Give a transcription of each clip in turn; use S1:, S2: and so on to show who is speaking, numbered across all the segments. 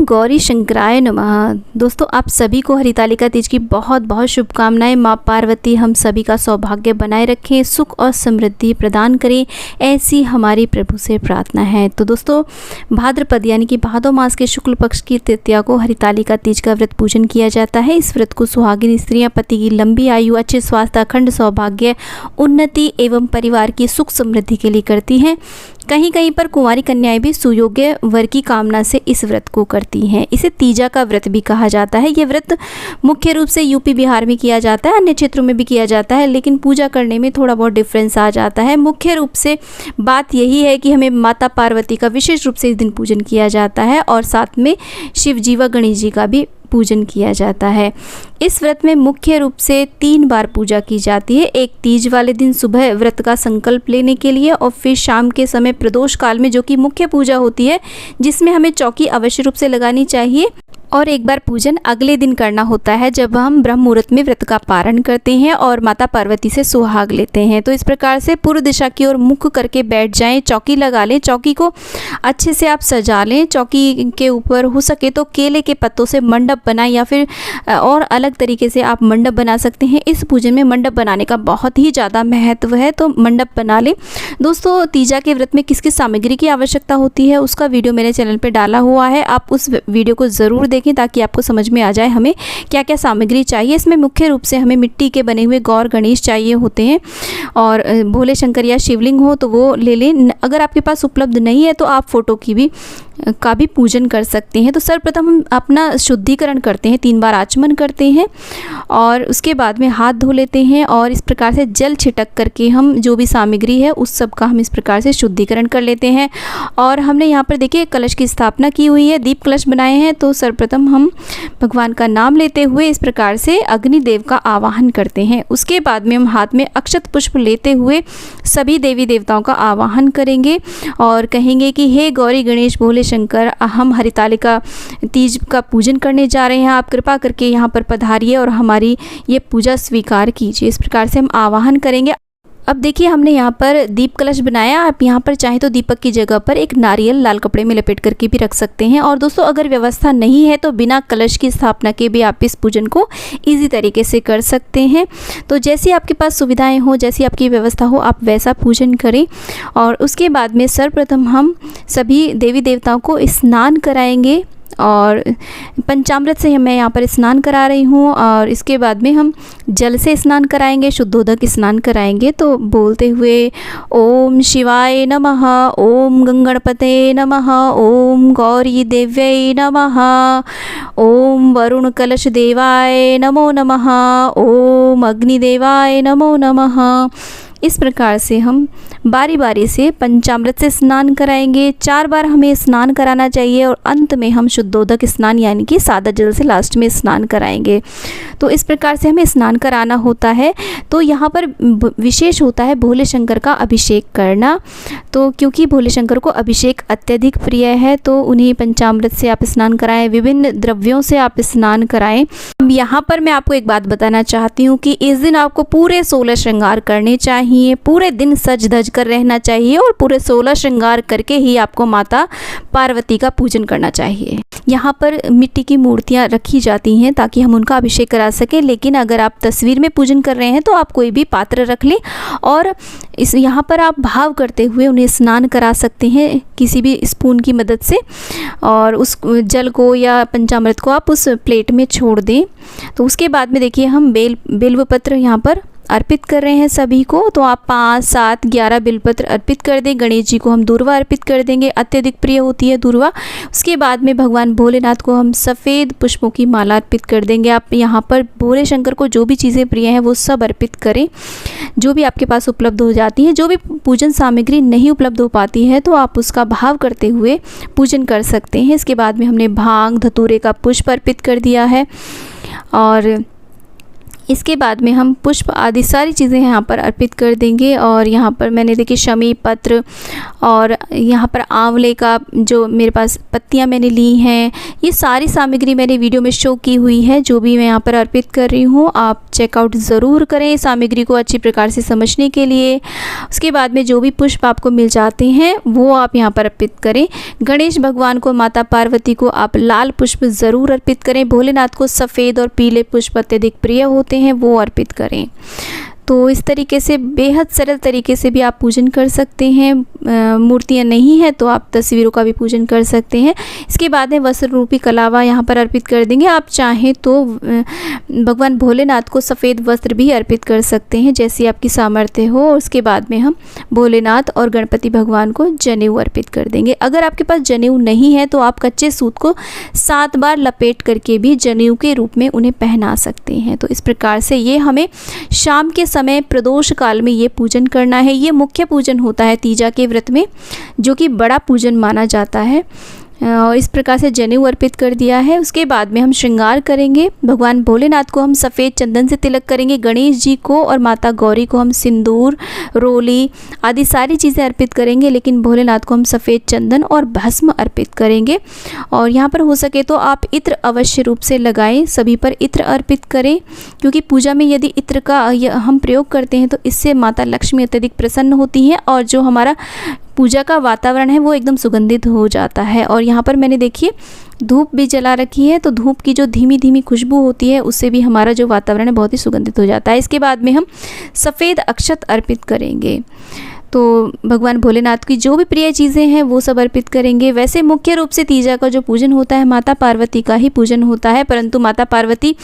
S1: गौरी शंकराय नमः। दोस्तों, आप सभी को हरितालिका तीज की बहुत बहुत शुभकामनाएं। माँ पार्वती हम सभी का सौभाग्य बनाए रखें, सुख और समृद्धि प्रदान करें, ऐसी हमारी प्रभु से प्रार्थना है। तो दोस्तों, भाद्रपद यानी कि भादो मास के शुक्ल पक्ष की तृतीया को हरितालिका तीज का व्रत पूजन किया जाता है। इस व्रत को सुहागिन स्त्रियाँ पति की लंबी आयु, अच्छे स्वास्थ्य, अखंड सौभाग्य, उन्नति एवं परिवार की सुख समृद्धि के लिए करती हैं। कहीं कहीं पर कुंवारी कन्याएं भी सुयोग्य वर की कामना से इस व्रत को करती हैं। इसे तीजा का व्रत भी कहा जाता है। ये व्रत मुख्य रूप से यूपी बिहार में किया जाता है, अन्य क्षेत्रों में भी किया जाता है, लेकिन पूजा करने में थोड़ा बहुत डिफरेंस आ जाता है। मुख्य रूप से बात यही है कि हमें माता पार्वती का विशेष रूप से इस दिन पूजन किया जाता है और साथ में शिव जी व गणेश जी का भी पूजन किया जाता है। इस व्रत में मुख्य रूप से 3 बार पूजा की जाती है। एक तीज वाले दिन सुबह व्रत का संकल्प लेने के लिए, और फिर शाम के समय प्रदोष काल में, जो कि मुख्य पूजा होती है, जिसमें हमें चौकी अवश्य रूप से लगानी चाहिए। और एक बार पूजन अगले दिन करना होता है, जब हम ब्रह्म मुहूर्त में व्रत का पारण करते हैं और माता पार्वती से सुहाग लेते हैं। तो इस प्रकार से पूर्व दिशा की ओर मुख करके बैठ जाएं, चौकी लगा लें, चौकी को अच्छे से आप सजा लें। चौकी के ऊपर हो सके तो केले के पत्तों से मंडप बनाएं, या फिर और अलग तरीके से आप मंडप बना सकते हैं। इस पूजन में मंडप बनाने का बहुत ही ज़्यादा महत्व है, तो मंडप बना लें। दोस्तों, तीजा के व्रत में किस किस सामग्री की आवश्यकता होती है, उसका वीडियो मेरे चैनल पर डाला हुआ है। आप उस वीडियो को ज़रूर देखें ताकि आपको समझ में आ जाए हमें क्या क्या सामग्री चाहिए। इसमें मुख्य रूप से हमें मिट्टी के बने हुए गौर गणेश चाहिए होते हैं, और भोले शंकर या शिवलिंग हो तो वो ले लें। अगर आपके पास उपलब्ध नहीं है तो आप फोटो का भी पूजन कर सकते हैं। तो सर्वप्रथम हम अपना शुद्धिकरण करते हैं, 3 बार आचमन करते हैं और उसके बाद में हाथ धो लेते हैं, और इस प्रकार से जल छिटक करके हम जो भी सामग्री है उस सब का हम इस प्रकार से शुद्धिकरण कर लेते हैं। और हमने यहाँ पर देखिए कलश की स्थापना की हुई है, दीप कलश बनाए हैं। तो सर्वप्रथम हम भगवान का नाम लेते हुए इस प्रकार से अग्निदेव का आवाहन करते हैं। उसके बाद में हम हाथ में अक्षत पुष्प लेते हुए सभी देवी देवताओं का आवाहन करेंगे और कहेंगे कि हे गौरी गणेश भोले शंकर, हम हरितालिका तीज का पूजन करने जा रहे हैं। आप कृपा करके यहाँ पर पधारिए और हमारी ये पूजा स्वीकार कीजिए। इस प्रकार से हम आवाहन करेंगे। अब देखिए, हमने यहाँ पर दीप कलश बनाया। आप यहाँ पर चाहें तो दीपक की जगह पर एक नारियल लाल कपड़े में लपेट करके भी रख सकते हैं। और दोस्तों, अगर व्यवस्था नहीं है तो बिना कलश की स्थापना के भी आप इस पूजन को इजी तरीके से कर सकते हैं। तो जैसी आपके पास सुविधाएं हो, जैसी आपकी व्यवस्था हो, आप वैसा पूजन करें। और उसके बाद में सर्वप्रथम हम सभी देवी देवताओं को स्नान कराएंगे, और पंचामृत से मैं यहाँ पर स्नान करा रही हूँ। और इसके बाद में हम जल से स्नान कराएंगे, शुद्धोदक स्नान कराएंगे। तो बोलते हुए ओम शिवाय नमः, ओम गंगणपते नमः, ओम गौरी देव्यै नमः, ओम वरुण कलश देवाय नमो नमः, ओम अग्निदेवाय नमो नमः। इस प्रकार से हम बारी बारी से पंचामृत से स्नान कराएंगे। 4 बार हमें स्नान कराना चाहिए, और अंत में हम शुद्धोदक स्नान यानी कि सादा जल से लास्ट में स्नान कराएंगे। तो इस प्रकार से हमें स्नान कराना होता है। तो यहाँ पर विशेष होता है भोले शंकर का अभिषेक करना। तो क्योंकि भोले शंकर को अभिषेक अत्यधिक प्रिय है, तो उन्हें पंचामृत से आप स्नान कराएं, विभिन्न द्रव्यों से आप स्नान कराएं। यहाँ पर मैं आपको एक बात बताना चाहती हूँ कि इस दिन आपको पूरे 16 श्रृंगार करने चाहिए, पूरे दिन सज धज कर रहना चाहिए, और पूरे 16 श्रृंगार करके ही आपको माता पार्वती का पूजन करना चाहिए। यहाँ पर मिट्टी की मूर्तियाँ रखी जाती हैं ताकि हम उनका अभिषेक करा सकें, लेकिन अगर आप तस्वीर में पूजन कर रहे हैं तो आप कोई भी पात्र रख लें, और इस यहाँ पर आप भाव करते हुए उन्हें स्नान करा सकते हैं किसी भी स्पून की मदद से, और उस जल को या पंचामृत को आप उस प्लेट में छोड़ दें। तो उसके बाद में देखिए, हम बेलपत्र यहाँ पर अर्पित कर रहे हैं सभी को। तो आप 5, 7, 11 बिलपत्र अर्पित कर दें। गणेश जी को हम दूर्वा अर्पित कर देंगे, अत्यधिक प्रिय होती है दूर्वा। उसके बाद में भगवान भोलेनाथ को हम सफ़ेद पुष्पों की माला अर्पित कर देंगे। आप यहाँ पर भोले शंकर को जो भी चीज़ें प्रिय हैं वो सब अर्पित करें, जो भी आपके पास उपलब्ध हो जाती हैं। जो भी पूजन सामग्री नहीं उपलब्ध हो पाती है तो आप उसका भाव करते हुए पूजन कर सकते हैं। इसके बाद में हमने भांग धतूरे का पुष्प अर्पित कर दिया है, और इसके बाद में हम पुष्प आदि सारी चीज़ें यहाँ पर अर्पित कर देंगे। और यहाँ पर मैंने देखिए शमी पत्र और यहाँ पर आंवले का जो मेरे पास पत्तियाँ मैंने ली हैं, ये सारी सामग्री मैंने वीडियो में शो की हुई है। जो भी मैं यहाँ पर अर्पित कर रही हूँ आप चेकआउट ज़रूर करें सामग्री को अच्छी प्रकार से समझने के लिए। उसके बाद में जो भी पुष्प आपको मिल जाते हैं वो आप यहाँ पर अर्पित करें। गणेश भगवान को, माता पार्वती को आप लाल पुष्प ज़रूर अर्पित करें। भोलेनाथ को सफ़ेद और पीले पुष्प अत्यधिक प्रिय होते हैं, वो अर्पित करें। तो इस तरीके से बेहद सरल तरीके से भी आप पूजन कर सकते हैं। मूर्तियाँ नहीं है तो आप तस्वीरों का भी पूजन कर सकते हैं। इसके बाद में वस्त्र रूपी कलावा यहाँ पर अर्पित कर देंगे। आप चाहें तो भगवान भोलेनाथ को सफ़ेद वस्त्र भी अर्पित कर सकते हैं, जैसी आपकी सामर्थ्य हो। उसके बाद में हम भोलेनाथ और गणपति भगवान को जनेऊ अर्पित कर देंगे। अगर आपके पास जनेऊ नहीं है तो आप कच्चे सूत को 7 बार लपेट करके भी जनेऊ के रूप में उन्हें पहना सकते हैं। तो इस प्रकार से ये हमें शाम के समय प्रदोष काल में ये पूजन करना है। ये मुख्य पूजन होता है तीजा के व्रत में, जो कि बड़ा पूजन माना जाता है। और इस प्रकार से जनेऊ अर्पित कर दिया है। उसके बाद में हम श्रृंगार करेंगे। भगवान भोलेनाथ को हम सफ़ेद चंदन से तिलक करेंगे। गणेश जी को और माता गौरी को हम सिंदूर, रोली आदि सारी चीज़ें अर्पित करेंगे, लेकिन भोलेनाथ को हम सफ़ेद चंदन और भस्म अर्पित करेंगे। और यहाँ पर हो सके तो आप इत्र अवश्य रूप से लगाएं, सभी पर इत्र अर्पित करें, क्योंकि पूजा में यदि इत्र का हम प्रयोग करते हैं तो इससे माता लक्ष्मी अत्यधिक प्रसन्न होती हैं और जो हमारा पूजा का वातावरण है वो एकदम सुगंधित हो जाता है। और यहाँ पर मैंने देखिए धूप भी जला रखी है, तो धूप की जो धीमी धीमी खुशबू होती है उससे भी हमारा जो वातावरण है बहुत ही सुगंधित हो जाता है। इसके बाद में हम सफ़ेद अक्षत अर्पित करेंगे। तो भगवान भोलेनाथ की जो भी प्रिय चीज़ें हैं वो सब अर्पित करेंगे। वैसे मुख्य रूप से तीजा का जो पूजन होता है माता पार्वती का ही पूजन होता है, परंतु माता पार्वती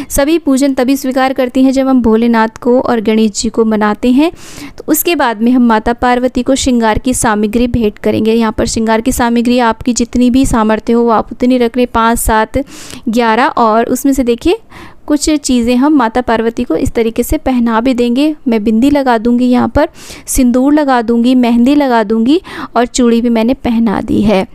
S1: सभी पूजन तभी स्वीकार करती हैं जब हम भोलेनाथ को और गणेश जी को मनाते हैं। तो उसके बाद में हम माता पार्वती को श्रृंगार की सामग्री भेंट करेंगे। यहाँ पर श्रृंगार की सामग्री आपकी जितनी भी सामर्थ्य हो वो आप उतनी रख लें, 5, 7, 11। और उसमें से देखिए कुछ चीज़ें हम माता पार्वती को इस तरीके से पहना भी देंगे। मैं बिंदी लगा दूंगी, यहाँ पर सिंदूर लगा दूंगी, मेहंदी लगा दूंगी और चूड़ी भी मैंने पहना दी है।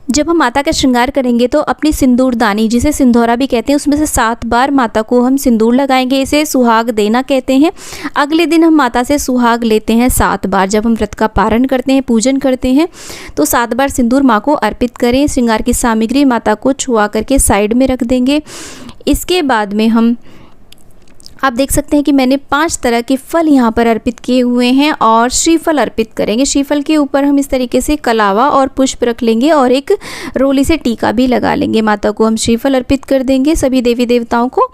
S1: जब हम माता का श्रृंगार करेंगे तो अपनी सिंदूरदानी, जिसे सिंदूरा भी कहते हैं, उसमें से 7 बार माता को हम सिंदूर लगाएंगे। इसे सुहाग देना कहते हैं। अगले दिन हम माता से सुहाग लेते हैं 7 बार। जब हम व्रत का पारण करते हैं, पूजन करते हैं, तो 7 बार सिंदूर माँ को अर्पित करें। श्रृंगार की सामग्री माता को छुआ करके साइड में रख देंगे। इसके बाद में हम आप देख सकते हैं कि मैंने 5 तरह के फल यहाँ पर अर्पित किए हुए हैं और श्रीफल अर्पित करेंगे। श्रीफल के ऊपर हम इस तरीके से कलावा और पुष्प रख लेंगे और एक रोली से टीका भी लगा लेंगे। माता को हम श्रीफल अर्पित कर देंगे, सभी देवी देवताओं को।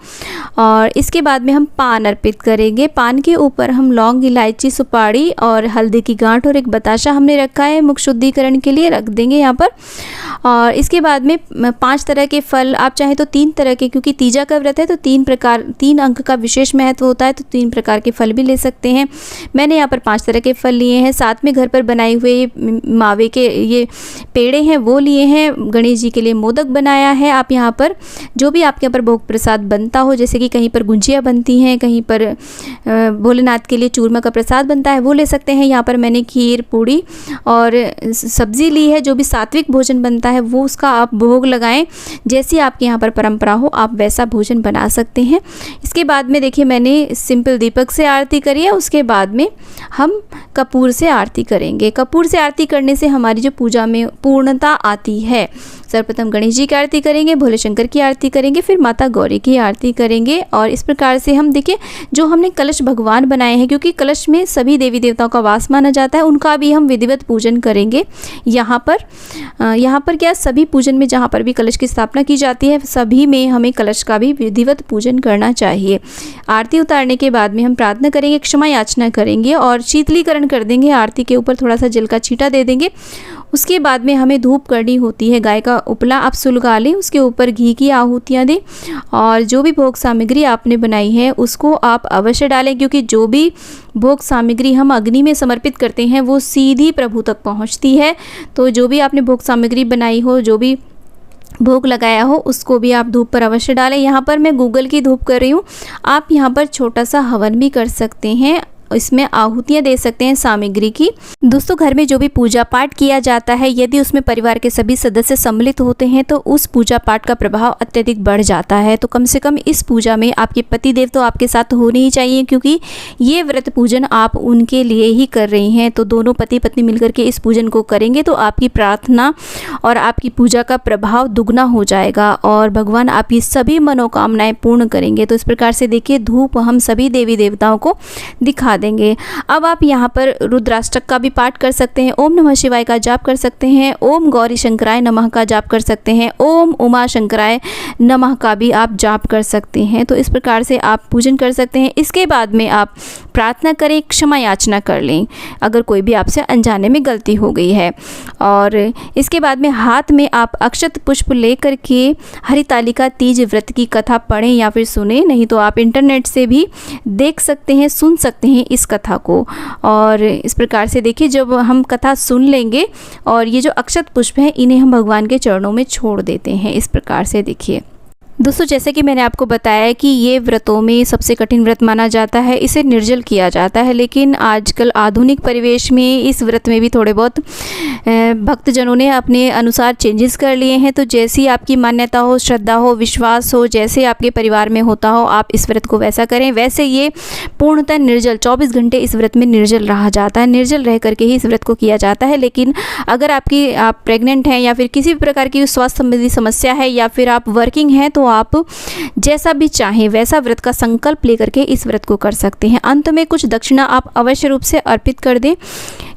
S1: और इसके बाद में हम पान अर्पित करेंगे। पान के ऊपर हम लौंग, इलायची, सुपारी और हल्दी की गांठ और एक बताशा हमने रखा है मुख शुद्धिकरण के लिए, रख देंगे यहाँ पर। और इसके बाद में 5 तरह के फल, आप चाहे तो 3 तरह के, क्योंकि तीजा का व्रत है तो 3 अंक का विशेष महत्व होता है, तो 3 प्रकार के फल भी ले सकते हैं। मैंने यहाँ पर 5 तरह के फल लिए हैं। साथ में घर पर बनाए हुए मावे के ये पेड़े हैं वो लिए हैं। गणेश जी के लिए मोदक बनाया है। आप यहाँ पर जो भी आपके यहाँ पर भोग प्रसाद बनता हो, जैसे कि कहीं पर गुंजिया बनती हैं, कहीं पर भोलेनाथ के लिए चूरमा का प्रसाद बनता है, वो ले सकते हैं। यहाँ पर मैंने खीर, पूड़ी और सब्जी ली है। जो भी सात्विक भोजन बनता है वो उसका आप भोग लगाएं। जैसी आपके यहाँ पर परंपरा हो आप वैसा भोजन बना सकते हैं। इसके बाद में देखिए मैंने सिंपल दीपक से आरती करी है। उसके बाद में हम कपूर से आरती करेंगे। कपूर से आरती करने से हमारी जो पूजा में पूर्णता आती है। सर्वप्रथम गणेश जी की आरती करेंगे, भोले शंकर की आरती करेंगे, फिर माता गौरी की आरती करेंगे। और इस प्रकार से हम देखिए जो हमने कलश भगवान बनाए हैं, क्योंकि कलश में सभी देवी देवताओं का वास माना जाता है, उनका भी हम विधिवत पूजन करेंगे। यहाँ पर क्या सभी पूजन में जहाँ पर भी कलश की स्थापना की जाती है सभी में हमें कलश का भी विधिवत पूजन करना चाहिए। आरती उतारने के बाद में हम प्रार्थना करेंगे, क्षमा याचना करेंगे और शीतलीकरण कर देंगे। आरती के ऊपर थोड़ा सा जल का छींटा दे देंगे। उसके बाद में हमें धूप करनी होती है। गाय का उपला आप सुलगा लें, उसके ऊपर घी की आहुतियाँ दें और जो भी भोग सामग्री आपने बनाई है उसको आप अवश्य डालें, क्योंकि जो भी भोग सामग्री हम अग्नि में समर्पित करते हैं वो सीधी प्रभु तक पहुंचती है। तो जो भी आपने भोग सामग्री बनाई हो, जो भी भोग लगाया हो, उसको भी आप धूप पर अवश्य डालें। यहाँ पर मैं गूगल की धूप कर रही हूँ। आप यहाँ पर छोटा सा हवन भी कर सकते हैं, इसमें आहुतियाँ दे सकते हैं सामग्री की। दोस्तों घर में जो भी पूजा पाठ किया जाता है, यदि उसमें परिवार के सभी सदस्य सम्मिलित होते हैं तो उस पूजा पाठ का प्रभाव अत्यधिक बढ़ जाता है। तो कम से कम इस पूजा में आपके पति देव तो आपके साथ होने ही चाहिए, क्योंकि ये व्रत पूजन आप उनके लिए ही कर रही हैं। तो दोनों पति पत्नी मिलकर के इस पूजन को करेंगे तो आपकी प्रार्थना और आपकी पूजा का प्रभाव दुगना हो जाएगा और भगवान आपकी सभी मनोकामनाएं पूर्ण करेंगे। तो इस प्रकार से देखिए, धूप हम सभी देवी देवताओं को दिखा देंगे। अब आप यहाँ पर रुद्राष्टक का भी पाठ कर सकते हैं, ओम नमः शिवाय का जाप कर सकते हैं, ओम गौरी शंकराय नमः का जाप कर सकते हैं, ओम उमा शंकराय नमः का भी आप जाप कर सकते हैं। तो इस प्रकार से आप पूजन कर सकते हैं। इसके बाद में आप प्रार्थना करें, क्षमा याचना कर लें अगर कोई भी आपसे अनजाने में गलती हो गई है। और इसके बाद में हाथ में आप अक्षत पुष्प लेकर के हरितालिका तीज व्रत की कथा पढ़ें या फिर सुने, नहीं तो आप इंटरनेट से भी देख सकते हैं, सुन सकते हैं इस कथा को। और इस प्रकार से देखिए, जब हम कथा सुन लेंगे और ये जो अक्षत पुष्प हैं इन्हें हम भगवान के चरणों में छोड़ देते हैं। इस प्रकार से देखिए दोस्तों, जैसे कि मैंने आपको बताया कि ये व्रतों में सबसे कठिन व्रत माना जाता है, इसे निर्जल किया जाता है। लेकिन आजकल आधुनिक परिवेश में इस व्रत में भी थोड़े बहुत भक्तजनों ने अपने अनुसार चेंजेस कर लिए हैं। तो जैसी आपकी मान्यता हो, श्रद्धा हो, विश्वास हो, जैसे आपके परिवार में होता हो, आप इस व्रत को वैसा करें। वैसे ये पूर्णतः निर्जल 24 घंटे इस व्रत में निर्जल रहा जाता है, निर्जल रह करके ही इस व्रत को किया जाता है। लेकिन अगर आप प्रेग्नेंट हैं या फिर किसी भी प्रकार की स्वास्थ्य संबंधी समस्या है या फिर आप वर्किंग हैं, तो आप जैसा भी चाहें वैसा व्रत का संकल्प लेकर के इस व्रत को कर सकते हैं। अंत में कुछ दक्षिणा आप अवश्य रूप से अर्पित कर दें,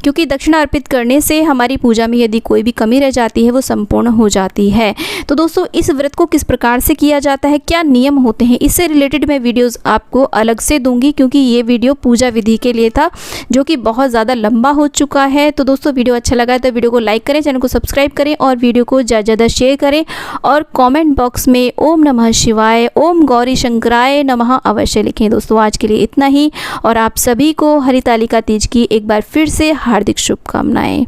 S1: क्योंकि दक्षिणा अर्पित करने से हमारी पूजा में यदि कोई भी कमी रह जाती है वो संपूर्ण हो जाती है। तो दोस्तों, इस व्रत को किस प्रकार से किया जाता है, क्या नियम होते हैं, इससे रिलेटेड मैं वीडियोस आपको अलग से दूंगी, क्योंकि ये वीडियो पूजा विधि के लिए था जो कि बहुत ज़्यादा लंबा हो चुका है। तो दोस्तों, वीडियो अच्छा लगा तो वीडियो को लाइक करें, चैनल को सब्सक्राइब करें और वीडियो को ज़्यादा ज़्यादा शेयर करें। और कॉमेंट बॉक्स में ओम नमः शिवाय, ओम गौरी शंकराय नमः अवश्य लिखें। दोस्तों, आज के लिए इतना ही और आप सभी को हरितालिका तीज की एक बार फिर से हार्दिक शुभकामनाएं।